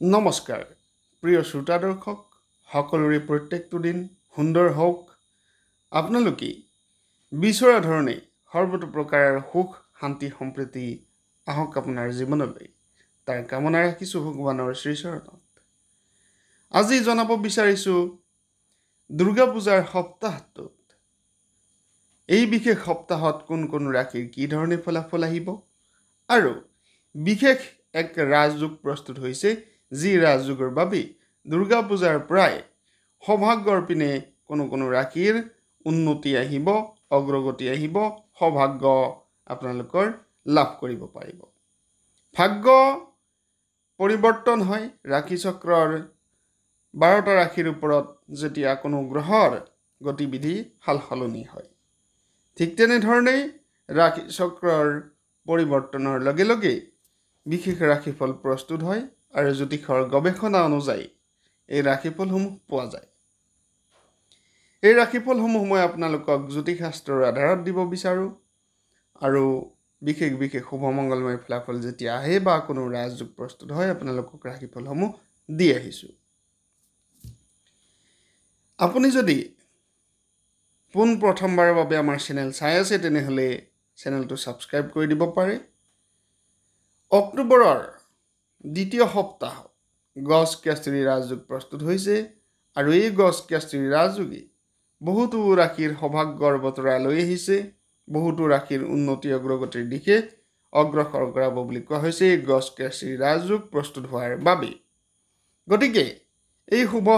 নমস্কাৰ প্ৰিয় শ্ৰোতা দৰ্শক সকলোৰে প্ৰত্যেকটো দিন সুন্দৰ হওক আপোনালোকে বিচৰা ধৰণে সৰ্বতো প্ৰকাৰৰ সুখ শান্তি সম্প্ৰীতি আহক আপোনাৰ জীৱনলৈ তাৰ কামনা ৰাখিছোঁ ভগৱানৰ শ্ৰীচৰণত আজি জনাব বিচাৰিছোঁ দুৰ্গা পূজাৰ সপ্তাহটোত এই বিশেষ সপ্তাহত কোন কোন ৰাশিৰ কি ধৰণে ফলাফল আহিব আৰু বিশেষ এক ৰাজযোগ প্ৰস্তুত হৈছে যি ৰাজযোগৰ বাবে দুৰ্গা পূজাৰ পৰাই সৌভাগ্যৰ পিনে কোনো কোনো ৰাশিৰ উন্নতি আহিব অগ্ৰগতি আহিব সৌভাগ্য আপোনালোকৰ লাভ কৰিব পাৰিব ভাগ্য পৰিৱৰ্তন হয় ৰাশি চক্ৰৰ 12টা ৰাশিৰ ওপৰত যেতিয়া কোনো গ্ৰহৰ গতিবিধি সালসলনি হয় ঠিক তেনেধৰণেই ৰাশি চক্ৰৰ পৰিৱৰ্তনৰ লগে লগে বিশেষ ৰাশিফল প্ৰস্তুত হয় আৰু জ্যোতিষৰ গৱেষণা অনুযায়ী এই ৰাশিফলসমূহ পোৱা যায় এই ৰাশিফলসমূহ মই আপোনালোকক জ্যোতিষশাস্ত্ৰৰ আধাৰত দিব বিচাৰোঁ আৰু বিশেষ বিশেষ শুভ মংগলময় ফলাফল যেতিয়া আহে বা কোনো ৰাজযোগ প্ৰস্তুত হয় আপোনালোকক ৰাশিফলসমূহ দি আহিছোঁ আপুনি যদি পোন প্ৰথমবাৰৰ বাবে আমাৰ চেনেল চাই আছে তেনেহ'লে চেনেলটো ছাবস্ক্ৰাইব কৰি দিব পাৰে অক্টোবৰৰ দ্বিতীয় সপ্তাহত গছ কেচৰি ৰাজযোগ প্ৰস্তুত হৈছে আৰু এই গছ কেচৰি ৰাজযোগে বহুতো ৰাশিৰ সৌভাগ্যৰ বতৰা লৈ আহিছে বহুতো ৰাশিৰ উন্নতি অগ্ৰগতিৰ দিশে অগ্ৰসৰ কৰাব বুলি কোৱা হৈছে এই গছ কেচৰি ৰাজযোগ প্ৰস্তুত হোৱাৰ বাবে গতিকে এই শুভ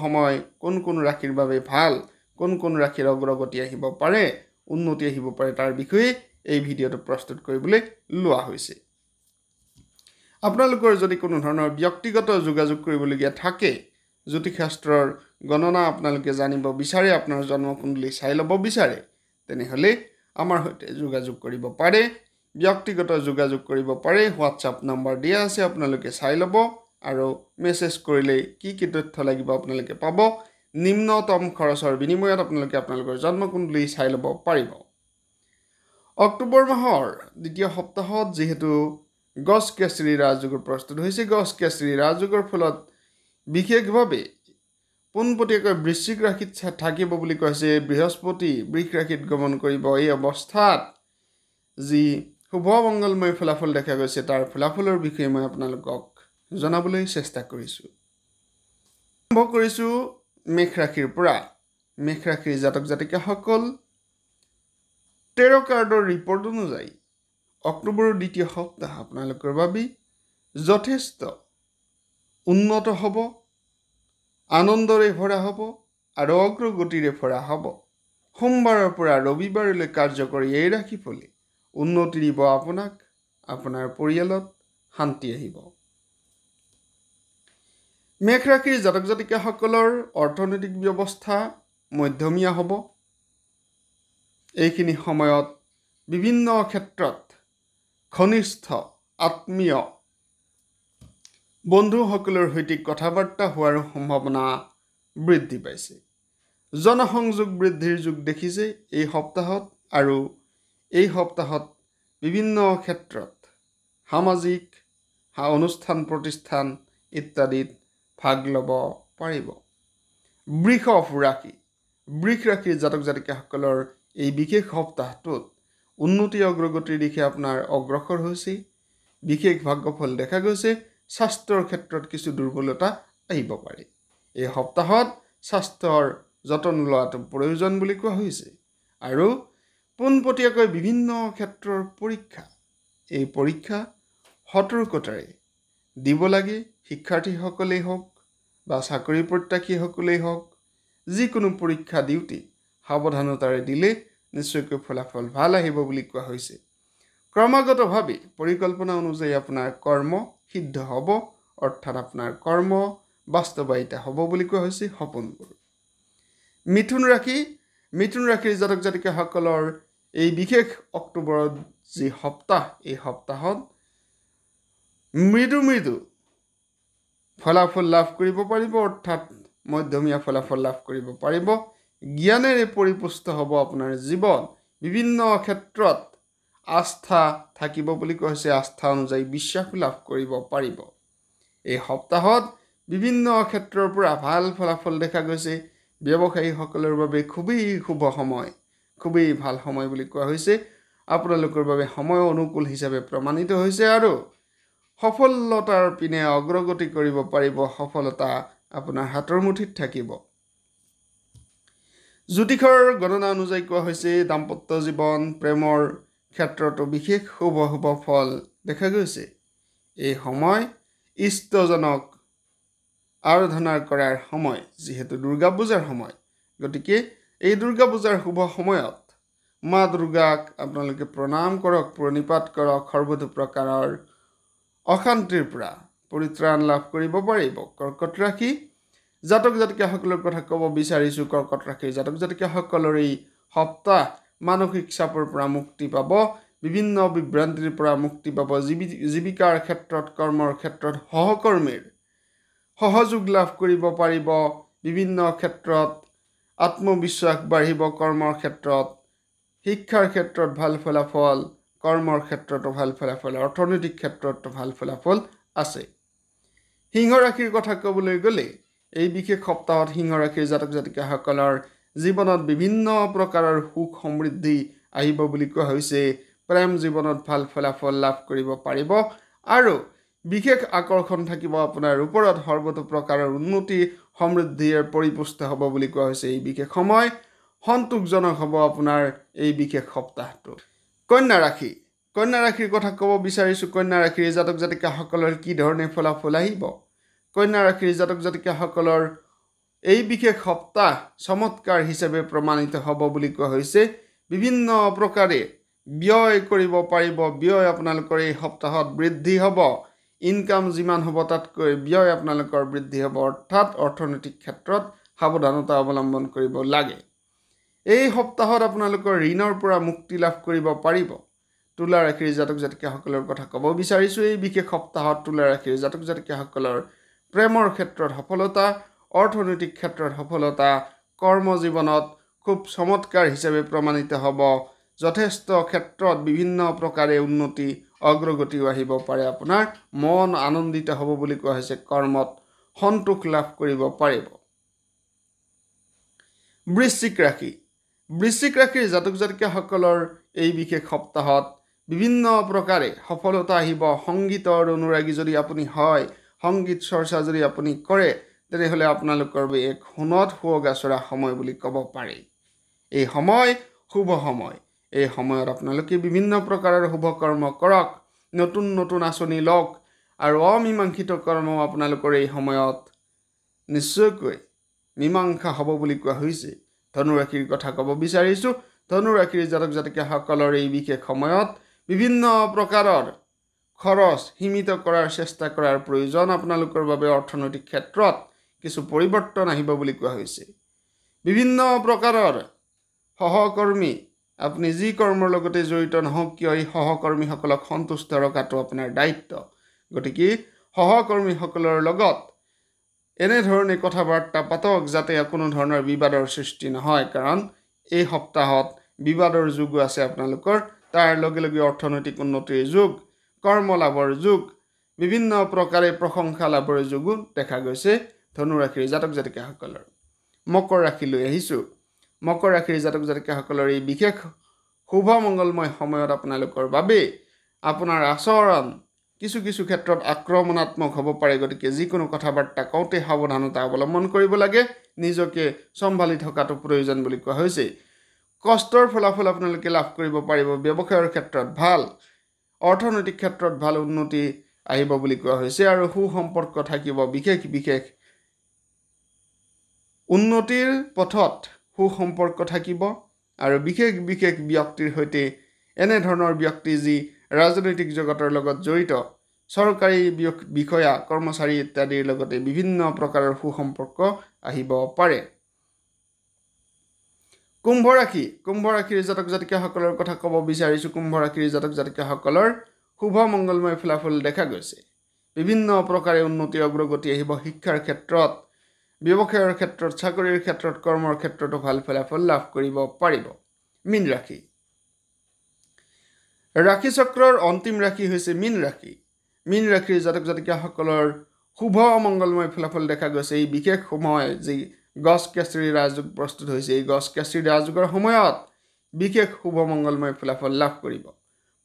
সময় কোন কোন ৰাশিৰ বাবে ভাল কোন কোন ৰাশিৰ অগ্ৰগতি আহিব পাৰে উন্নতি আহিব পাৰে তাৰ বিষয়ে এই ভিডিঅ'টো প্ৰস্তুত কৰিবলৈ লোৱা হৈছে আপোনালোকৰ যদি কোনো ধৰণৰ ব্যক্তিগত যোগাযোগ কৰিবলগীয়া থাকে জ্যোতিষশাস্ত্ৰৰ গণনা আপোনালোকে জানিব বিচাৰে আপোনাৰ জন্মকুণ্ডলী চাই ল'ব বিচাৰে তেনেহ'লে আমাৰ সৈতে যোগাযোগ কৰিব পাৰে ব্যক্তিগত যোগাযোগ কৰিব পাৰে হোৱাটছআপ নম্বৰ দিয়া আছে আপোনালোকে চাই ল'ব আৰু মেছেজ কৰিলে কি কি তথ্য লাগিব আপোনালোকে পাব নিম্নতম খৰচৰ বিনিময়ত আপোনালোকে আপোনালোকৰ জন্মকুণ্ডলী চাই ল'ব পাৰিব অক্টোবৰ মাহৰ দ্বিতীয় সপ্তাহত যেহেতু গছ কেচৰি ৰাজযোগৰ প্ৰস্তুত হৈছে গছ কেচৰি ৰাজযোগৰ ফলত বিশেষভাৱে পোনপটীয়াকৈ বৃশ্চিক ৰাশিত থাকিব বুলি কৈছে বৃহস্পতি বৃষ ৰাশিত গমন কৰিব এই অৱস্থাত যি শুভ মংগলময় ফলাফল দেখা গৈছে তাৰ ফলাফলৰ বিষয়ে মই আপোনালোকক জনাবলৈ চেষ্টা কৰিছোঁ আৰম্ভ কৰিছোঁ মেষ ৰাশিৰ পৰা মেষ ৰাশিৰ জাতক জাতিকাসকল 13 কাৰ্ডৰ ৰিপৰ্ট অনুযায়ী অক্টোবৰৰ দ্বিতীয় সপ্তাহ আপোনালোকৰ বাবে যথেষ্ট উন্নত হ'ব আনন্দৰে ভৰা হ'ব আৰু অগ্ৰগতিৰে ভৰা হ'ব সোমবাৰৰ পৰা ৰবিবাৰলৈ কাৰ্যকৰী এই ৰাশিফলে উন্নতি দিব আপোনাক আপোনাৰ পৰিয়ালত শান্তি আহিব মেষ ৰাশিৰ জাতক জাতিকাসকলৰ অৰ্থনৈতিক ব্যৱস্থা মধ্যমীয়া হ'ব এইখিনি সময়ত বিভিন্ন ক্ষেত্ৰত ঘনিষ্ঠ আত্মীয় বন্ধুসকলৰ সৈতে কথা বাৰ্তা হোৱাৰ সম্ভাৱনা বৃদ্ধি পাইছে জনসংযোগ বৃদ্ধিৰ যোগ দেখিছে এই সপ্তাহত আৰু এই সপ্তাহত বিভিন্ন ক্ষেত্ৰত সামাজিক অনুষ্ঠান প্ৰতিষ্ঠান ইত্যাদিত ভাগ ল'ব পাৰিব বৃষ ৰাশিৰ জাতক জাতিকাসকলৰ এই বিশেষ সপ্তাহটোত উন্নতি অগ্ৰগতিৰ দিশে আপোনাৰ অগ্ৰসৰ হৈছে বিশেষ ভাগ্যফল দেখা গৈছে স্বাস্থ্যৰ ক্ষেত্ৰত কিছু দুৰ্বলতা আহিব পাৰে এই সপ্তাহত স্বাস্থ্যৰ যতন লোৱাটো প্ৰয়োজন বুলি কোৱা হৈছে আৰু পোনপটীয়াকৈ বিভিন্ন ক্ষেত্ৰৰ পৰীক্ষা এই পৰীক্ষা সতৰ্কতাৰে দিব লাগে শিক্ষাৰ্থীসকলেই হওক বা চাকৰি প্ৰত্যাশীসকলেই হওক যিকোনো পৰীক্ষা দিওঁতে সাৱধানতাৰে দিলে নিশ্চয়কৈ ফলাফল ভাল আহিব বুলি কোৱা হৈছে ক্ৰমাগতভাৱে পৰিকল্পনা অনুযায়ী আপোনাৰ কৰ্ম সিদ্ধ হ'ব অৰ্থাৎ আপোনাৰ কৰ্ম বাস্তৱায়িতা হ'ব বুলি কোৱা হৈছে সপোনবোৰ মিথুন ৰাশিৰ জাতক জাতিকাসকলৰ এই বিশেষ অক্টোবৰত যি সপ্তাহ এই সপ্তাহত মৃদু ফলাফল লাভ কৰিব পাৰিব অৰ্থাৎ মধ্যমীয়া ফলাফল লাভ কৰিব পাৰিব জ্ঞানেৰে পৰিপুষ্ট হ'ব আপোনাৰ জীৱন বিভিন্ন ক্ষেত্ৰত আস্থা থাকিব বুলি কৈছে আস্থা অনুযায়ী বিশ্বাস লাভ কৰিব পাৰিব এই সপ্তাহত বিভিন্ন ক্ষেত্ৰৰ পৰা ভাল ফলাফল দেখা গৈছে। ব্যৱসায়ীসকলৰ বাবে খুবেই শুভ সময়, খুবেই ভাল সময় বুলি কোৱা হৈছে। আপোনালোকৰ বাবে সময় অনুকূল হিচাপে প্ৰমাণিত হৈছে আৰু সফলতাৰ পিনে অগ্ৰগতি কৰিব পাৰিব। সফলতা আপোনাৰ হাতৰ মুঠিত থাকিব। জ্যোতিষৰ গণনা অনুযায়ী কোৱা হৈছে দাম্পত্য জীৱন, প্ৰেমৰ ক্ষেত্ৰতো বিশেষ শুভ শুভ ফল দেখা গৈছে। এই সময় ইষ্টজনক আৰাধনা কৰাৰ সময়, যিহেতু দুৰ্গা পূজাৰ সময়। গতিকে এই দুৰ্গা পূজাৰ শুভ সময়ত মা দুৰ্গাক আপোনালোকে প্ৰণাম কৰক, প্ৰণিপাত কৰক। সৰ্বতো প্ৰকাৰৰ অশান্তিৰ পৰা পৰিত্ৰাণ লাভ কৰিব পাৰিব। কৰ্কট ৰাশি জাতক জাতিকাসকলৰ কথা ক'ব বিচাৰিছোঁ। কৰ্কট ৰাশিৰ জাতক জাতিকাসকলৰ এই সপ্তাহ মানসিক চাপৰ পৰা মুক্তি পাব, বিভিন্ন বিভ্ৰান্তিৰ পৰা মুক্তি পাব। জীৱিকাৰ ক্ষেত্ৰত, কৰ্মৰ ক্ষেত্ৰত সহকৰ্মীৰ সহযোগ লাভ কৰিব পাৰিব। বিভিন্ন ক্ষেত্ৰত আত্মবিশ্বাস বাঢ়িব। কৰ্মৰ ক্ষেত্ৰত, শিক্ষাৰ ক্ষেত্ৰত ভাল ফলাফল, কৰ্মৰ ক্ষেত্ৰতো ভাল ফলাফল, অৰ্থনৈতিক ক্ষেত্ৰতো ভাল ফলাফল আছে। সিংহ ৰাশিৰ কথা ক'বলৈ গ'লে এই বিশেষ সপ্তাহত সিংহ ৰাশিৰ জাতক জাতিকাসকলৰ জীৱনত বিভিন্ন প্ৰকাৰৰ সুখ সমৃদ্ধি আহিব বুলি কোৱা হৈছে। প্ৰেম জীৱনত ভাল ফলাফল লাভ কৰিব পাৰিব আৰু বিশেষ আকৰ্ষণ থাকিব আপোনাৰ ওপৰত। সৰ্বতো প্ৰকাৰৰ উন্নতি সমৃদ্ধিৰ পৰিপুষ্ট হ'ব বুলি কোৱা হৈছে। এই বিশেষ সময় সন্তোষজনক হ'ব আপোনাৰ এই বিশেষ সপ্তাহটো। কন্যা ৰাশি, কন্যা ৰাশিৰ কথা ক'ব বিচাৰিছোঁ। কন্যা ৰাশিৰ জাতক জাতিকাসকলৰ কি ধৰণে ফলাফল আহিব? কন্যা ৰাশিৰ জাতক জাতিকাসকলৰ এই বিশেষ সপ্তাহ চমৎকাৰ হিচাপে প্ৰমাণিত হ'ব বুলি কোৱা হৈছে। বিভিন্ন প্ৰকাৰে ব্যয় কৰিব পাৰিব। ব্যয় আপোনালোকৰ এই সপ্তাহত বৃদ্ধি হ'ব। ইনকাম যিমান হ'ব তাতকৈ ব্যয় আপোনালোকৰ বৃদ্ধি হ'ব। অৰ্থাৎ অৰ্থনৈতিক ক্ষেত্ৰত সাৱধানতা অৱলম্বন কৰিব লাগে। এই সপ্তাহত আপোনালোকৰ ঋণৰ পৰা মুক্তি লাভ কৰিব পাৰিব। তুলা ৰাশিৰ জাতক জাতিকাসকলৰ কথা ক'ব বিচাৰিছোঁ। এই বিশেষ সপ্তাহত তুলা ৰাশিৰ জাতক জাতিকাসকলৰ প্ৰেমৰ ক্ষেত্ৰত সফলতা, অৰ্থনৈতিক ক্ষেত্ৰত সফলতা, কৰ্মজীৱনত খুব চমৎকাৰ হিচাপে প্ৰমাণিত হ'ব। যথেষ্ট ক্ষেত্ৰত বিভিন্ন প্ৰকাৰে উন্নতি অগ্ৰগতিও আহিব পাৰে। আপোনাৰ মন আনন্দিত হ'ব বুলি কোৱা হৈছে। কৰ্মত সন্তোষ লাভ কৰিব পাৰিব। বৃশ্চিক ৰাশি, বৃশ্চিক ৰাশিৰ জাতক জাতিকাসকলৰ এই বিশেষ সপ্তাহত বিভিন্ন প্ৰকাৰে সফলতা আহিব। সংগীতৰ অনুৰাগী যদি আপুনি হয়, সংগীত চৰ্চা যদি আপুনি কৰে, তেনেহ'লে আপোনালোকৰ এক সোণত সুৱগা চৰা সময় বুলি ক'ব পাৰি। এই সময় শুভ সময়। এই সময়ত আপোনালোকে বিভিন্ন প্ৰকাৰৰ শুভ কৰ্ম কৰক, নতুন নতুন আঁচনি লওক আৰু অমীমাংসিত কৰ্ম আপোনালোকৰ এই সময়ত নিশ্চয়কৈ মীমাংসা হ'ব বুলি কোৱা হৈছে। ধনুৰাশিৰ কথা ক'ব বিচাৰিছোঁ। ধনুৰাশিৰ জাতক জাতিকাসকলৰ এই বিশেষ সময়ত বিভিন্ন প্ৰকাৰৰ খৰচ সীমিত কৰাৰ চেষ্টা কৰাৰ প্ৰয়োজন। আপোনালোকৰ বাবে অৰ্থনৈতিক ক্ষেত্ৰত কিছু পৰিৱৰ্তন আহিব বুলি কোৱা হৈছে। বিভিন্ন প্ৰকাৰৰ সহকৰ্মী, আপুনি যি কৰ্মৰ লগতে জড়িত নহওক কিয়, এই সহকৰ্মীসকলক সন্তুষ্ট ৰখাটো আপোনাৰ দায়িত্ব। গতিকে সহকৰ্মীসকলৰ লগত এনেধৰণে কথা বাৰ্তা পাতক যাতে কোনো ধৰণৰ বিবাদৰ সৃষ্টি নহয়। কাৰণ এই সপ্তাহত বিবাদৰ যুগো আছে আপোনালোকৰ। তাৰ লগে লগে অৰ্থনৈতিক উন্নতিৰ যুগ, কৰ্ম লাভৰ যুগ, বিভিন্ন প্ৰকাৰে প্ৰশংসা লাভৰ যুগো দেখা গৈছে ধনুৰাশিৰ জাতক জাতিকাসকলৰ। মকৰ ৰাশিলৈ আহিছোঁ। মকৰ ৰাশিৰ জাতক জাতিকাসকলৰ এই বিশেষ শুভ মংগলময় সময়ত আপোনালোকৰ বাবে আপোনাৰ আচৰণ কিছু কিছু ক্ষেত্ৰত আক্ৰমণাত্মক হ'ব পাৰে। গতিকে যিকোনো কথা বাৰ্তা কওঁতে সাৱধানতা অৱলম্বন কৰিব লাগে। নিজকে চম্ভালি থকাটো প্ৰয়োজন বুলি কোৱা হৈছে। কষ্টৰ ফলাফল আপোনালোকে লাভ কৰিব পাৰিব। ব্যৱসায়ৰ ক্ষেত্ৰত ভাল, অৰ্থনৈতিক ক্ষেত্ৰত ভাল উন্নতি আহিব বুলি কোৱা হৈছে আৰু সুসম্পৰ্ক থাকিব। বিশেষ বিশেষ উন্নতিৰ পথত সুসম্পৰ্ক থাকিব আৰু বিশেষ বিশেষ ব্যক্তিৰ সৈতে, এনেধৰণৰ ব্যক্তি যি ৰাজনৈতিক জগতৰ লগত জড়িত, চৰকাৰী বিষয়া কৰ্মচাৰী ইত্যাদিৰ লগতে বিভিন্ন প্ৰকাৰৰ সুসম্পৰ্ক আহিব পাৰে। কুম্ভ ৰাশি, কুম্ভ ৰাশিৰ জাতক জাতিকাসকলৰ কথা ক'ব বিচাৰিছোঁ। কুম্ভ ৰাশিৰ জাতক জাতিকাসকলৰ শুভ মংগলময় ফলাফল দেখা গৈছে। বিভিন্ন প্ৰকাৰে উন্নতি অগ্ৰগতি আহিব। শিক্ষাৰ ক্ষেত্ৰত, ব্যৱসায়ৰ ক্ষেত্ৰত, চাকৰিৰ ক্ষেত্ৰত, কৰ্মৰ ক্ষেত্ৰতো ভাল ফলাফল লাভ কৰিব পাৰিব। মীন ৰাশি, ৰাশিচক্ৰৰ অন্তিম ৰাশি হৈছে মীন ৰাশি। মীন ৰাশিৰ জাতক জাতিকাসকলৰ শুভ মংগলময় ফলাফল দেখা গৈছে। এই বিশেষ সময় যি গছ কেঁচৰি ৰাজযোগ প্ৰস্তুত হৈছে, এই গছ কেঁচৰি ৰাজযোগৰ সময়ত বিশেষ শুভ মংগলময় ফলাফল লাভ কৰিব।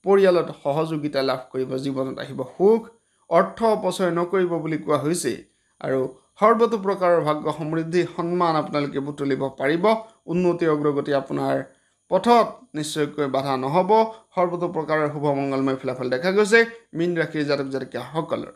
পৰিয়ালত সহযোগিতা লাভ কৰিব, জীৱনত আহিব সুখ, অৰ্থ অপচয় নকৰিব বুলি কোৱা হৈছে। আৰু সৰ্বতো প্ৰকাৰৰ ভাগ্য সমৃদ্ধি সন্মান আপোনালোকে বুটলিব পাৰিব। উন্নতি অগ্ৰগতি আপোনাৰ পথত নিশ্চয়কৈ বাধা নহ'ব। সৰ্বতো প্ৰকাৰৰ শুভ মংগলময় ফলাফল দেখা গৈছে মীন ৰাশিৰ জাতক জাতিকাসকলৰ।